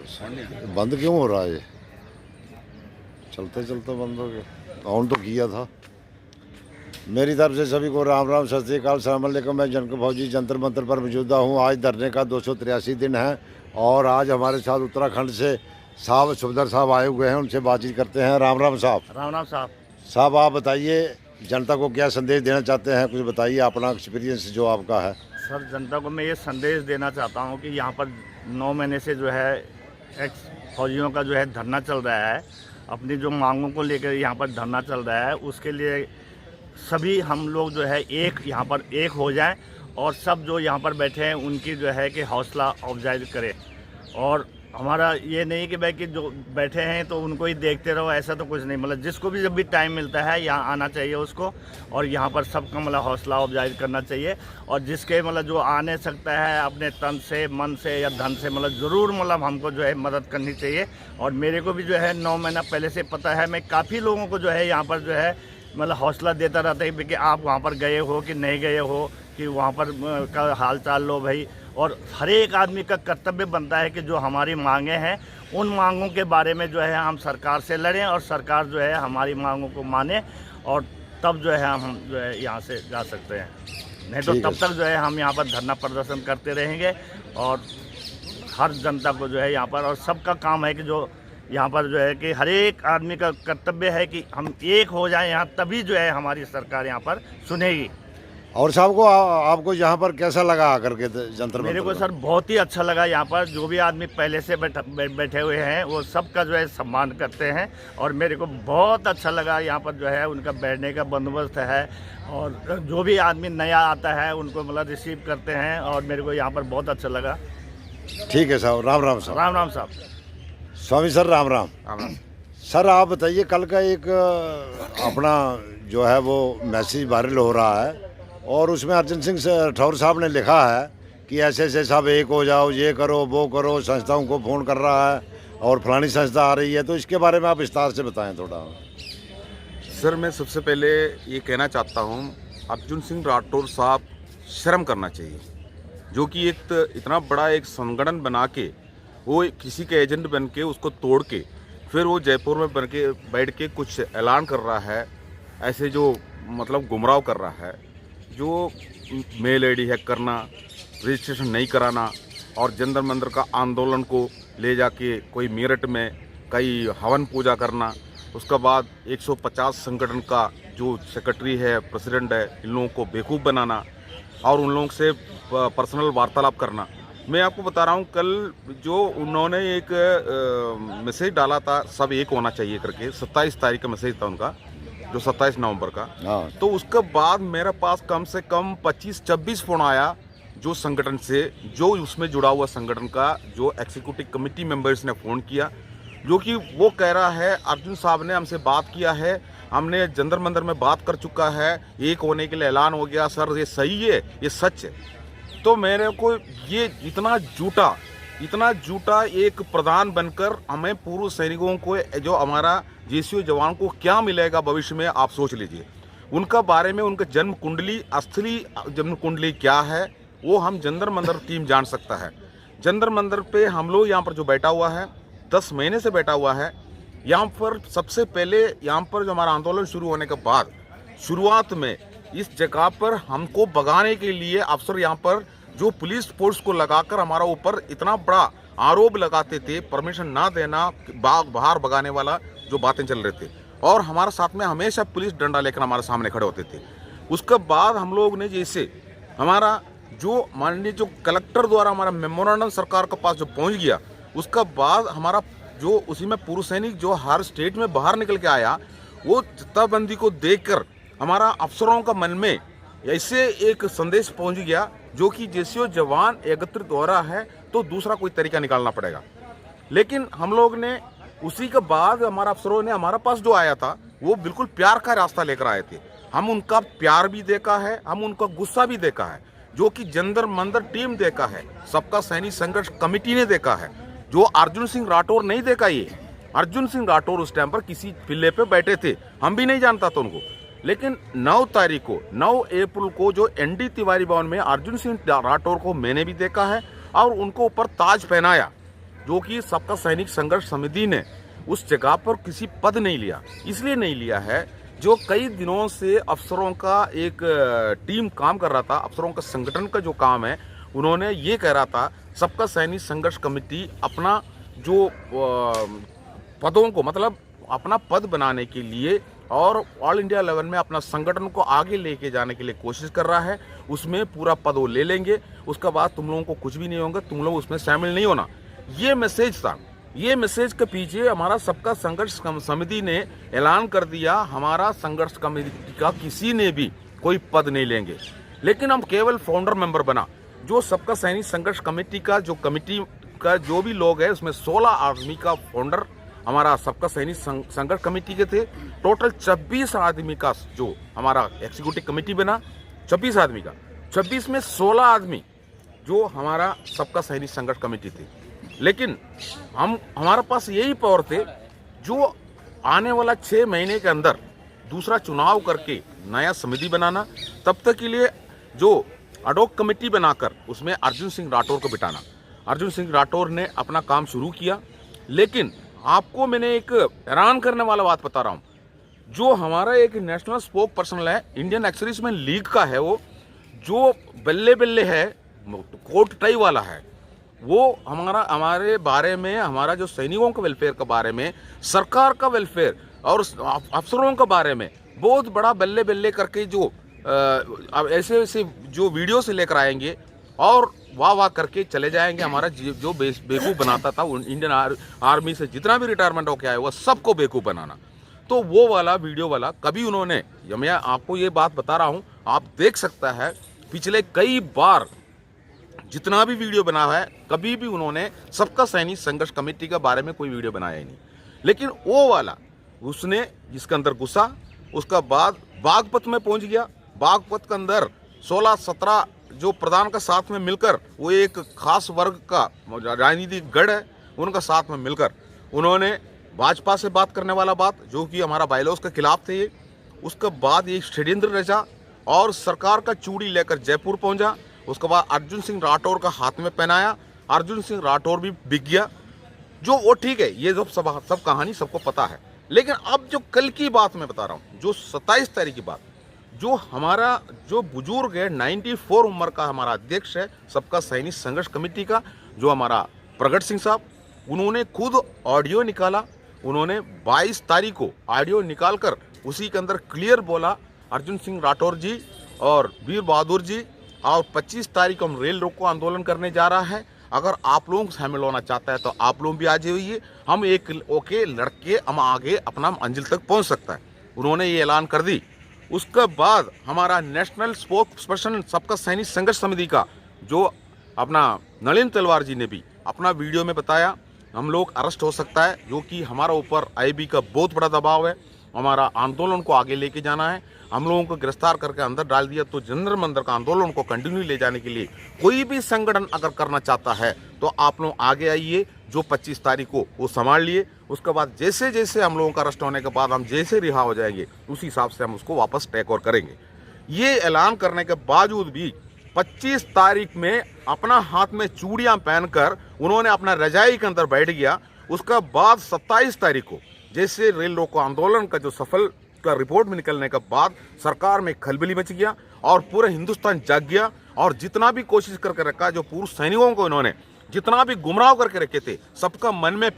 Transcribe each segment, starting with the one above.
बंद क्यों हो रहा है ये? चलते चलते बंद हो गया। ऑन तो किया था। मेरी तरफ से सभी को राम राम, सत श्री अकाल, सलाम अलैकुम। मैं जनक फौजी जंतर मंतर पर मौजूदा हूँ। आज धरने का 283 दिन है और आज हमारे साथ उत्तराखंड से साहब सुबदर साहब आए हुए हैं। उनसे बातचीत करते हैं। राम राम साहब। राम राम साहब। साहब आप बताइए, जनता को क्या संदेश देना चाहते हैं? कुछ बताइए अपना एक्सपीरियंस जो आपका है। सर, जनता को मैं ये संदेश देना चाहता हूँ कि यहाँ पर 9 महीने से जो है एक्स फौजियों का जो है धरना चल रहा है। अपनी जो मांगों को लेकर यहाँ पर धरना चल रहा है, उसके लिए सभी हम लोग जो है यहाँ पर एक हो जाएं और सब जो यहाँ पर बैठे हैं उनकी जो है कि हौसला अफजाई करें। और हमारा ये नहीं कि भाई कि जो बैठे हैं तो उनको ही देखते रहो, ऐसा तो कुछ नहीं। मतलब जिसको भी जब भी टाइम मिलता है यहाँ आना चाहिए उसको, और यहाँ पर सबका मतलब हौसला अफजाई करना चाहिए। और जिसके मतलब जो आ नहीं सकता है अपने तन से, मन से या धन से, मतलब ज़रूर मतलब हमको जो है मदद करनी चाहिए। और मेरे को भी जो है 9 महीना पहले से पता है। मैं काफ़ी लोगों को जो है यहाँ पर जो है मतलब हौसला देता रहता है कि आप वहाँ पर गए हो कि नहीं गए हो, कि वहाँ पर का हाल चाल लो भाई। और हर एक आदमी का कर्तव्य बनता है कि जो हमारी मांगे हैं उन मांगों के बारे में जो है हम सरकार से लड़ें और सरकार जो है हमारी मांगों को माने, और तब जो है हम जो है यहाँ से जा सकते हैं। नहीं तो तब तक जो है हम यहाँ पर धरना प्रदर्शन करते रहेंगे। और हर जनता को जो है यहाँ पर, और सबका काम है कि जो यहाँ पर जो है कि हर एक आदमी का कर्तव्य है कि हम एक हो जाएं यहाँ, तभी जो है हमारी सरकार यहाँ पर सुनेगी। और साहब को आपको यहाँ पर कैसा लगा आकर के जंतर मेरे मंतर को सर बहुत ही अच्छा लगा। यहाँ पर जो भी आदमी पहले से बैठे हुए हैं वो सबका जो है सम्मान करते हैं, और मेरे को बहुत अच्छा लगा। यहाँ पर जो है उनका बैठने का बंदोबस्त है, और जो भी आदमी नया आता है उनको मतलब रिसीव करते हैं, और मेरे को यहाँ पर बहुत अच्छा लगा। ठीक है साहब। राम राम साहब। राम राम साहब। स्वामी सर राम राम। सर आप बताइए, कल का एक अपना जो है वो मैसेज वायरल हो रहा है और उसमें अर्जुन सिंह राठौर साहब ने लिखा है कि ऐसे ऐसे सब एक हो जाओ, ये करो वो करो, संस्थाओं को फ़ोन कर रहा है और फलानी संस्था आ रही है। तो इसके बारे में आप विस्तार से बताएं थोड़ा। सर, मैं सबसे पहले ये कहना चाहता हूँ, अर्जुन सिंह राठौर साहब शर्म करना चाहिए, जो कि एक इतना बड़ा एक संगठन बना के वो किसी के एजेंट बन के उसको तोड़ के फिर वो जयपुर में बैठ के कुछ ऐलान कर रहा है, ऐसे जो मतलब गुमराह कर रहा है, जो मेल आईडी हैक करना, रजिस्ट्रेशन नहीं कराना और जंतर मंतर का आंदोलन को ले जाके कोई मेरठ में कई हवन पूजा करना, उसके बाद 150 संगठन का जो सेक्रेटरी है, प्रेसिडेंट है, इन लोगों को बेवकूफ़ बनाना और उन लोगों से पर्सनल वार्तालाप करना। मैं आपको बता रहा हूँ, कल जो उन्होंने एक मैसेज डाला था सब एक होना चाहिए करके, 27 तारीख का मैसेज था उनका, जो 27 नवंबर का। तो उसके बाद मेरे पास कम से कम 25-26 फ़ोन आया जो संगठन से, जो उसमें जुड़ा हुआ संगठन का जो एग्जीक्यूटिव कमेटी मेंबर्स ने फ़ोन किया, जो कि वो कह रहा है अर्जुन साहब ने हमसे बात किया है, हमने जंतर मंतर में बात कर चुका है, एक होने के लिए ऐलान हो गया। सर ये सही है, ये सच है। तो मेरे को ये इतना झूठा एक प्रधान बनकर हमें पूर्व सैनिकों को, जो हमारा जेसीओ जवान को क्या मिलेगा भविष्य में, आप सोच लीजिए। उनका बारे में उनका जन्म कुंडली, असली जन्म कुंडली क्या है वो हम जंतर मंतर टीम जान सकता है। जंतर मंतर पे हम लोग यहाँ पर जो बैठा हुआ है 10 महीने से बैठा हुआ है। यहाँ पर सबसे पहले यहाँ पर जो हमारा आंदोलन शुरू होने के बाद शुरुआत में इस जगह पर हमको भगाने के लिए अफसर यहाँ पर जो पुलिस फोर्स को लगाकर हमारा ऊपर इतना बड़ा आरोप लगाते थे, परमिशन ना देना, बाहर भगाने वाला जो बातें चल रहे थे, और हमारे साथ में हमेशा पुलिस डंडा लेकर हमारे सामने खड़े होते थे। उसके बाद हम लोग ने जैसे हमारा जो माननीय जो कलेक्टर द्वारा हमारा मेमोरेंडम सरकार के पास जो पहुंच गया, उसका बाद हमारा जो उसी में पूर्व सैनिक जो हर स्टेट में बाहर निकल के आया, वो जत्थाबंदी को देखकर हमारा अफसरों का मन में ऐसे एक संदेश पहुंच गया, जो कि जेसीओ जवान एकत्रित हो रहा है तो दूसरा कोई तरीका निकालना पड़ेगा। लेकिन हम लोग ने उसी के बाद हमारा अफसरों ने हमारा पास जो आया था वो बिल्कुल प्यार का रास्ता लेकर आए थे। हम उनका प्यार भी देखा है, हम उनका गुस्सा भी देखा है, जो कि जंतर मंतर टीम देखा है, सबका सैनिक संघर्ष कमेटी ने देखा है, जो अर्जुन सिंह राठौर नहीं देखा। ये अर्जुन सिंह राठौर उस टाइम पर किसी पिल्ले पे बैठे थे, हम भी नहीं जानता था उनको। लेकिन 9 तारीख को 9 अप्रैल को जो एनडी तिवारी भवन में अर्जुन सिंह राठौर को मैंने भी देखा है और उनको ऊपर ताज पहनाया। जो कि सबका सैनिक संघर्ष समिति ने उस जगह पर किसी पद नहीं लिया। इसलिए नहीं लिया है, जो कई दिनों से अफसरों का एक टीम काम कर रहा था, अफसरों का संगठन का जो काम है, उन्होंने ये कह रहा था सबका सैनिक संघर्ष कमेटी अपना जो पदों को, मतलब अपना पद बनाने के लिए और ऑल इंडिया लेवल में अपना संगठन को आगे लेके जाने के लिए कोशिश कर रहा है। उसमें पूरा पद वो ले लेंगे, उसके बाद तुम लोगों को कुछ भी नहीं होगा, तुम लोग उसमें शामिल नहीं होना। ये मैसेज था। ये मैसेज के पीछे हमारा सबका संघर्ष समिति ने ऐलान कर दिया, हमारा संघर्ष कमेटी का किसी ने भी कोई पद नहीं लेंगे, लेकिन हम केवल फाउंडर मेंबर बना। जो सबका सैनिक संघर्ष कमेटी का जो भी लोग है, उसमें 16 आदमी का फाउंडर हमारा सबका सैनिक संघर्ष कमेटी के थे। टोटल 26 आदमी का जो हमारा एग्जीक्यूटिव कमेटी बना, 26 आदमी का, 26 में 16 आदमी जो हमारा सबका सैनिक संघर्ष कमेटी थे। लेकिन हमारे पास यही पावर थे, जो आने वाला 6 महीने के अंदर दूसरा चुनाव करके नया समिति बनाना, तब तक के लिए जो अडॉक कमेटी बनाकर उसमें अर्जुन सिंह राठौर को बिठाना। अर्जुन सिंह राठौर ने अपना काम शुरू किया, लेकिन आपको मैंने एक हैरान करने वाला बात बता रहा हूँ। जो हमारा एक नेशनल स्पोक पर्सन है, इंडियन एक्सर्विसमैन लीग का है, वो जो बल्ले बल्ले है, कोट टाई वाला है, वो हमारे बारे में, हमारा जो सैनिकों के वेलफेयर के बारे में, सरकार का वेलफेयर और अफसरों के बारे में बहुत बड़ा बल्ले बल्ले करके जो अब ऐसे ऐसे जो वीडियो से लेकर आएंगे और वाह करके चले जाएंगे। हमारा जो बेवकूफ़ बनाता था, इंडियन आर्मी से जितना भी रिटायरमेंट होकर आया हुआ सबको बेवकूफ़ बनाना, तो वो वाला वीडियो वाला कभी उन्होंने, मैं आपको ये बात बता रहा हूँ, आप देख सकता है पिछले कई बार जितना भी वीडियो बना है, कभी भी उन्होंने सबका सैनिक संघर्ष कमेटी के बारे में कोई वीडियो बनाया ही नहीं। लेकिन वो वाला उसने जिसके अंदर घुसा, उसका बाद बागपत में पहुंच गया। बागपत के अंदर 16-17 जो प्रधान का साथ में मिलकर, वो एक खास वर्ग का राजनीतिक गढ़ है, उनका साथ में मिलकर उन्होंने भाजपा से बात करने वाला बात, जो कि हमारा बायलॉज के खिलाफ थे, उसके बाद ये षड्यंत्र रचा और सरकार का चूड़ी लेकर जयपुर पहुंचा। उसके बाद अर्जुन सिंह राठौर का हाथ में पहनाया, अर्जुन सिंह राठौर भी बिक गया। जो वो ठीक है, ये सब कहानी सबको पता है। लेकिन अब जो कल की बात मैं बता रहा हूँ, जो 27 तारीख की बात, जो हमारा जो बुजुर्ग है, 94 उम्र का हमारा अध्यक्ष है सबका सैनिक संघर्ष कमेटी का, जो हमारा प्रगट सिंह साहब, उन्होंने खुद ऑडियो निकाला। उन्होंने 22 तारीख को ऑडियो निकालकर उसी के अंदर क्लियर बोला, अर्जुन सिंह राठौर जी और वीर बहादुर जी, और 25 तारीख को हम रेल रोको आंदोलन करने जा रहा है। अगर आप लोग शामिल होना चाहता है तो आप लोग भी आ जाइए, हम एक ओके लड़के हम आगे अपना मंजिल तक पहुंच सकता है। उन्होंने ये ऐलान कर दी। उसके बाद हमारा नेशनल स्पोक्स पर्सन सबका सैनिक संघर्ष समिति का जो अपना नलिन तलवार जी ने भी अपना वीडियो में बताया, हम लोग अरेस्ट हो सकता है, जो कि हमारा ऊपर आईबी का बहुत बड़ा दबाव है। हमारा आंदोलन को आगे लेके जाना है, हम लोगों को गिरफ्तार करके अंदर डाल दिया, तो जंतर मंतर का आंदोलन को कंटिन्यू ले जाने के लिए कोई भी संगठन अगर करना चाहता है तो आप लोग आगे आइए। जो 25 तारीख को वो संभाल लिए, उसके बाद जैसे जैसे हम लोगों का अरेस्ट होने के बाद हम जैसे रिहा हो जाएंगे, उसी हिसाब से हम उसको वापस टेक ओवर करेंगे। ये ऐलान करने के बावजूद भी 25 तारीख में अपना हाथ में चूड़ियां पहनकर उन्होंने अपना रजाई के अंदर बैठ गया। उसका बाद 27 तारीख को जैसे रेल रोको आंदोलन का जो सफल का रिपोर्ट में निकलने के बाद सरकार में खलबली मच गया और पूरा हिंदुस्तान जाग गया। और जितना भी कोशिश करके रखा, जो पूर्व सैनिकों को इन्होंने जितना भी गुमराह करके रखे थे, सबका मन में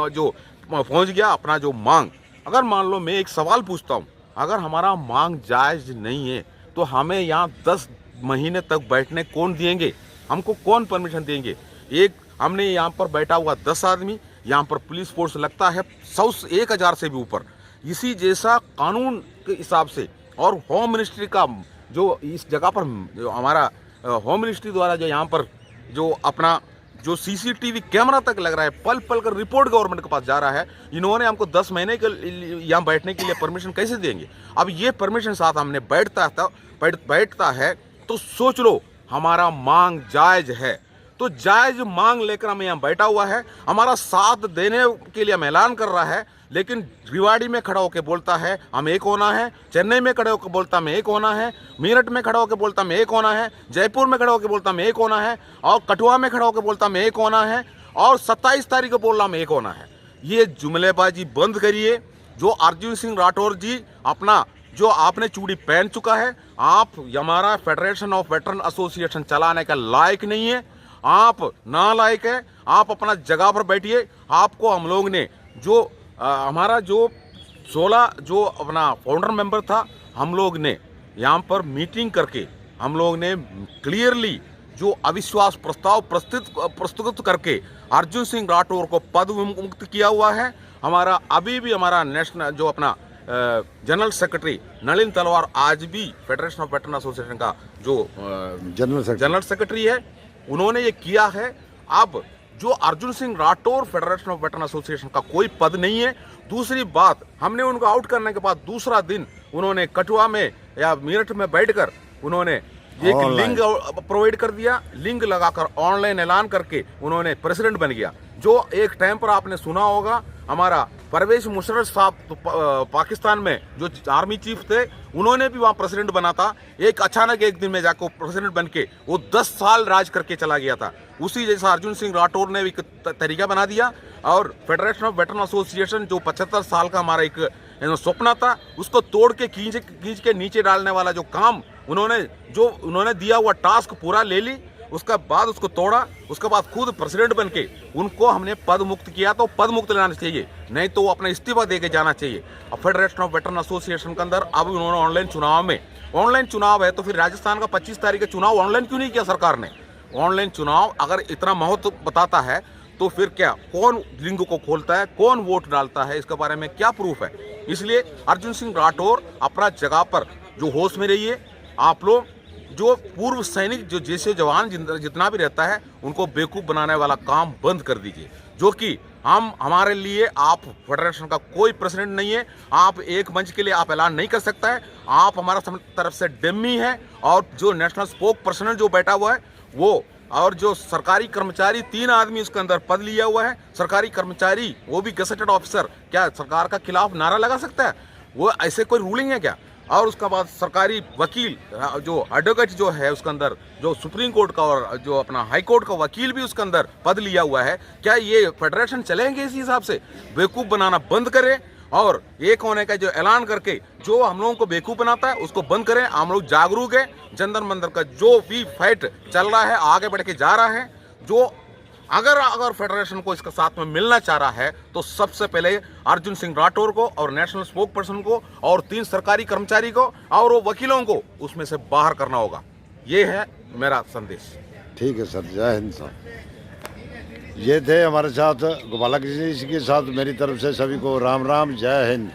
जो पहुंच गया अपना जो मांग। अगर मान लो मैं एक सवाल पूछता हूं, अगर हमारा मांग जायज नहीं है तो हमें यहाँ 10 महीने तक बैठने कौन देंगे, हमको कौन परमिशन देंगे? एक हमने यहाँ पर बैठा हुआ 10 आदमी, यहाँ पर पुलिस फोर्स लगता है 100-1000 से भी ऊपर। इसी जैसा कानून के हिसाब से और होम मिनिस्ट्री का जो इस जगह पर जो हमारा होम मिनिस्ट्री द्वारा जो यहाँ पर जो अपना जो सीसीटीवी कैमरा तक लग रहा है, पल पल कर रिपोर्ट गवर्नमेंट के पास जा रहा है, इन्होंने हमको 10 महीने के यहाँ बैठने के लिए परमिशन कैसे देंगे? अब ये परमिशन साथ हमने बैठता है तो सोच लो हमारा मांग जायज है, तो जायज मांग लेकर हमें यहाँ बैठा हुआ है। हमारा साथ देने के लिए हम ऐलान कर रहा है, लेकिन रिवाड़ी में खड़ा होकर बोलता है हम एक होना है, चेन्नई में खड़े होकर बोलता मैं एक होना है, मेरठ में खड़ा होकर बोलता मैं एक होना है, जयपुर में खड़ा होकर बोलता मैं एक होना है, और कठुआ में खड़ा होकर बोलता मैं एक होना है, और 27 तारीख को बोलना में एक होना है। ये जुमलेबाजी बंद करिए। जो अर्जुन सिंह राठौर जी अपना जो आपने चूड़ी पहन चुका है, आप हमारा फेडरेशन ऑफ वेटरन एसोसिएशन चलाने का लायक नहीं है, आप नालायक है। आप अपना जगह पर बैठिए। आपको हम लोग ने जो हमारा जो 16 जो अपना फाउंडर मेंबर था, हम लोग ने यहाँ पर मीटिंग करके हम लोग ने क्लियरली जो अविश्वास प्रस्ताव प्रस्तुत करके अर्जुन सिंह राठौर को पद मुक्त किया हुआ है। हमारा अभी भी हमारा नेशनल जो अपना जनरल सेक्रेटरी नलिन तलवार आज भी फेडरेशन ऑफ वेटरन एसोसिएशन का जो जनरल सेक्रेटरी है, उन्होंने ये किया है। अब जो Arjun Singh Rathore federation of veteran association का कोई पद नहीं है। दूसरी बात, हमने उनको आउट करने के बाद दूसरा दिन उन्होंने कठुआ में या मेरठ में बैठकर उन्होंने एक लिंक प्रोवाइड कर दिया। लिंक लगाकर ऑनलाइन ऐलान करके उन्होंने प्रेसिडेंट बन गया। जो एक टाइम पर आपने सुना होगा, हमारा परवेज मुशर्रफ साहब तो पाकिस्तान में जो आर्मी चीफ थे, उन्होंने भी वहाँ प्रेसिडेंट बना था। एक अचानक एक दिन में जाकर प्रेसिडेंट बन के वो 10 साल राज करके चला गया था। उसी जैसा अर्जुन सिंह राठौर ने भी एक तरीका बना दिया और फेडरेशन ऑफ वेटरन एसोसिएशन जो 75 साल का हमारा एक सपना था, उसको तोड़ के खींच के नीचे डालने वाला जो काम उन्होंने दिया हुआ टास्क पूरा ले ली। उसका बाद उसको तोड़ा, उसके बाद खुद प्रेसिडेंट बन के उनको हमने पद मुक्त किया। तो पद मुक्त लेना चाहिए, नहीं तो वो अपना इस्तीफा दे के जाना चाहिए। अब फेडरेशन ऑफ वेटरन एसोसिएशन के अंदर अब उन्होंने ऑनलाइन चुनाव है, तो फिर राजस्थान का 25 तारीख का चुनाव ऑनलाइन क्यों नहीं किया सरकार ने? ऑनलाइन चुनाव अगर इतना महत्व बताता है तो फिर क्या, कौन लिंक को खोलता है, कौन वोट डालता है, इसके बारे में क्या प्रूफ है? इसलिए अर्जुन सिंह राठौर अपना जगह पर जो होश में रहिए। आप लोग जो पूर्व सैनिक जो जैसे जवान जितना भी रहता है, उनको बेवकूफ़ बनाने वाला काम बंद कर दीजिए। जो कि हमारे लिए आप फेडरेशन का कोई प्रेसिडेंट नहीं है। आप एक मंच के लिए आप ऐलान नहीं कर सकता है। आप हमारा तरफ से डेमी है। और जो नेशनल स्पोक पर्सन जो बैठा हुआ है वो, और जो सरकारी कर्मचारी 3 आदमी उसके अंदर पद लिया हुआ है, सरकारी कर्मचारी वो भी गजेटेड ऑफिसर, क्या सरकार का खिलाफ नारा लगा सकता है? वो ऐसे कोई रूलिंग है क्या? और उसके बाद सरकारी वकील जो एडवोकेट जो है उसके अंदर, जो सुप्रीम कोर्ट का और जो अपना हाई कोर्ट का वकील भी उसके अंदर पद लिया हुआ है। क्या ये फेडरेशन चलेंगे इसी हिसाब से? बेवकूफ़ बनाना बंद करें और एक होने का जो ऐलान करके जो हम लोगों को बेवकूफ़ बनाता है उसको बंद करें। हम लोग जागरूक है। जंतर मंतर का जो भी फाइट चल रहा है आगे बढ़ के जा रहा है। जो अगर फेडरेशन को इसका साथ में मिलना चाह रहा है तो सबसे पहले अर्जुन सिंह राठौर को और नेशनल स्पोक पर्सन को और 3 सरकारी कर्मचारी को और वो वकीलों को उसमें से बाहर करना होगा। ये है मेरा संदेश। ठीक है सर, जय हिंद सर। ये थे हमारे साथ गोपाला कृष्ण जी के साथ। मेरी तरफ से सभी को राम राम, जय हिंद।